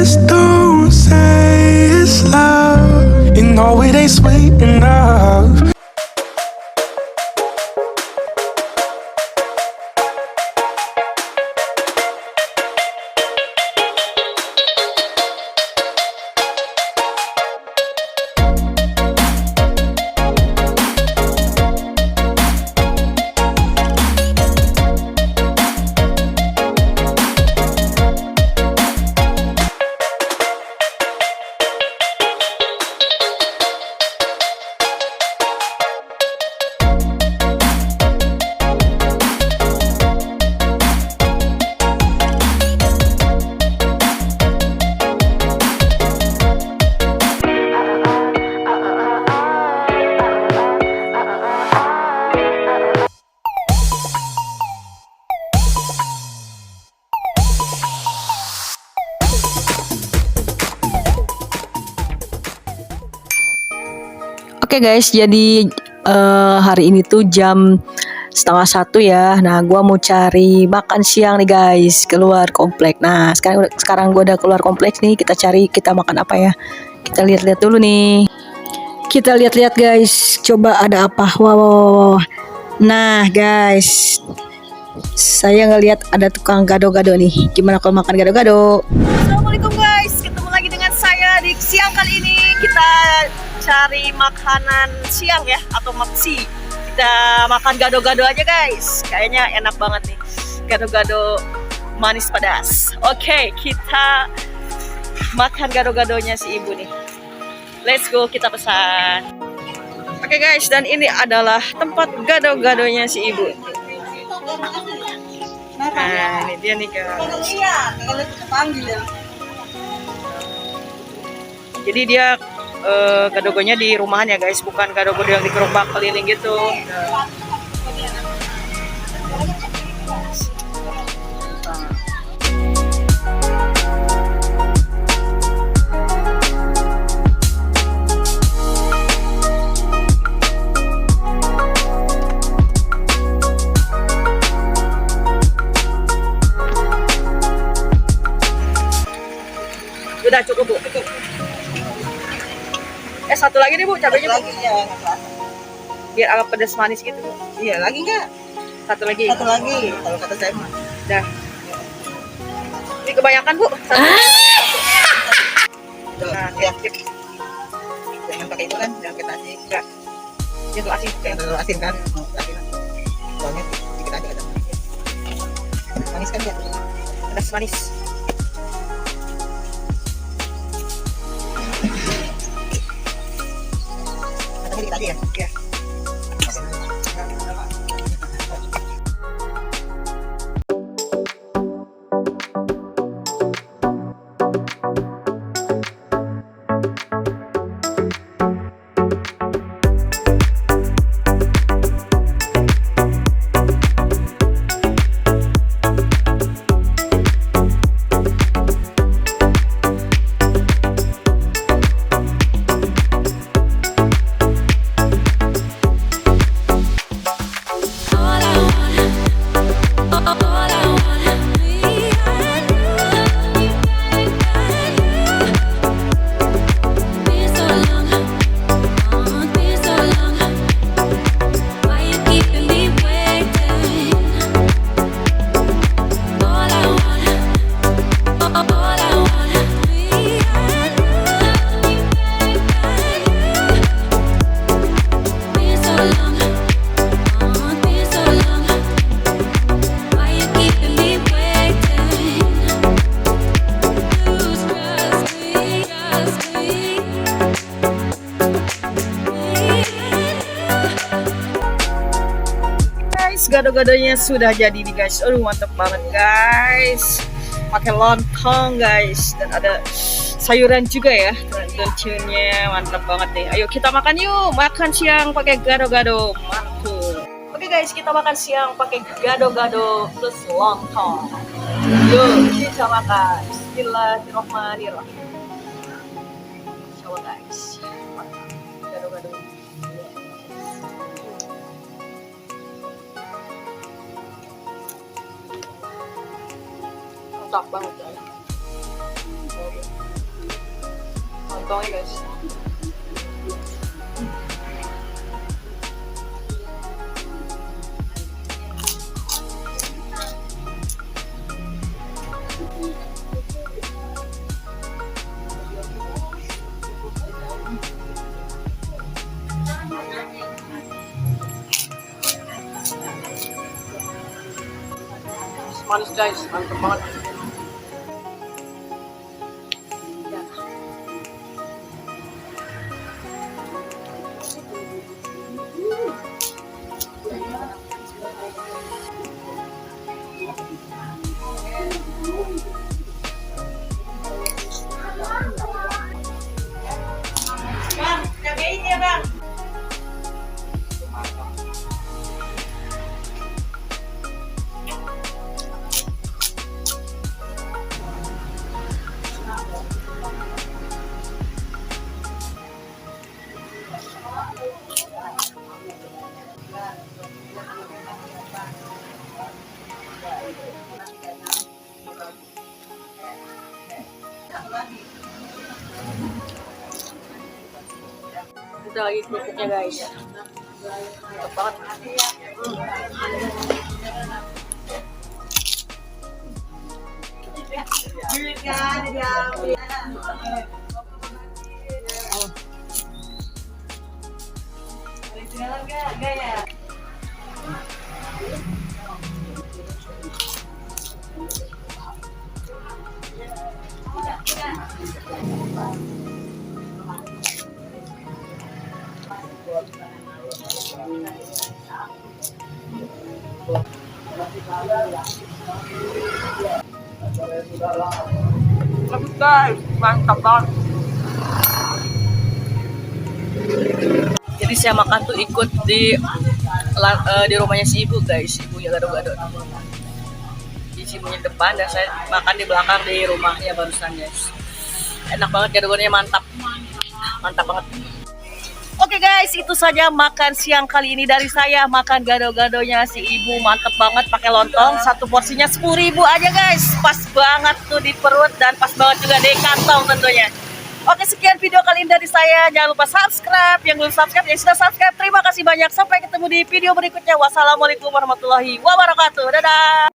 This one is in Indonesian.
just don't say it's love. You know it ain't sweet enough. Oke guys, jadi hari ini tuh jam 12:30 ya. Nah, gua mau cari makan siang nih guys, keluar komplek. Nah, sekarang gua udah keluar kompleks nih. Kita makan apa ya? Kita lihat-lihat dulu nih. Kita lihat-lihat guys, coba ada apa? Wow. Nah guys, saya ngelihat ada tukang gado-gado nih. Gimana kalau makan gado-gado? Assalamualaikum guys, ketemu lagi dengan saya di siang kali ini. Kita cari makanan siang ya, atau maksi. Kita makan gado-gado aja guys. Kayaknya enak banget nih, gado-gado manis pedas. Oke, kita makan gado-gadonya si ibu nih. Let's go, kita pesan. Oke guys, dan ini adalah tempat gado-gadonya si ibu. Nah, ini dia nih guys. Jadi dia gado-gadonya di rumahan ya guys, bukan gado-gado yang di gerobak keliling gitu. Udah cukup bu. Satu lagi deh bu, cabenya bu. Lagi ya, Biar agak pedas manis gitu bu. iya lagi nggak? Satu lagi. Satu lagi, kalau kata saya mah. Dah. Ini kebanyakan bu. Nah, Ya, tip. jangan pakai itu kan, jangan pakai nasi. Enggak. Jangan asin. Jangan terlalu asin kan? Asin. Soalnya dikit aja kadang. Manis kan ya? Pedas manis. Katanya dikit aja ya? Ya. Gado-gadonya sudah jadi nih guys. Aduh mantep banget guys. Pakai lontong guys, dan ada sayuran juga ya. Tentunya mantap banget nih. Ayo kita makan yuk. Makan siang pakai gado-gado. Mantul. Oke guys, kita makan siang pakai gado-gado plus lontong. Yuk kita makan. Bismillahirrahmanirrahim. Coba guys. Gado-gado. Mantap banget ya. bawangnya guys. Manis guys, mantap banget. Bang, cobain ya bang. Kita lagi kerupuknya guys. Mantap banget. Bagus guys, mantap banget. Jadi saya makan tuh ikut di rumahnya si ibu guys, ibunya gado-gado. Di ibunya depan dan saya makan di belakang di rumahnya barusan guys. Enak banget, gado-gadonya mantap, mantap banget. Oke guys, itu saja makan siang kali ini dari saya. Makan gado-gadonya si ibu, mantep banget pakai lontong. Satu porsinya 10.000 aja guys. Pas banget tuh di perut dan pas banget juga di kantong tentunya. Oke, sekian video kali ini dari saya. Jangan lupa subscribe. Yang belum subscribe, yang sudah subscribe, terima kasih banyak. Sampai ketemu di video berikutnya. Wassalamualaikum warahmatullahi wabarakatuh. Dadah.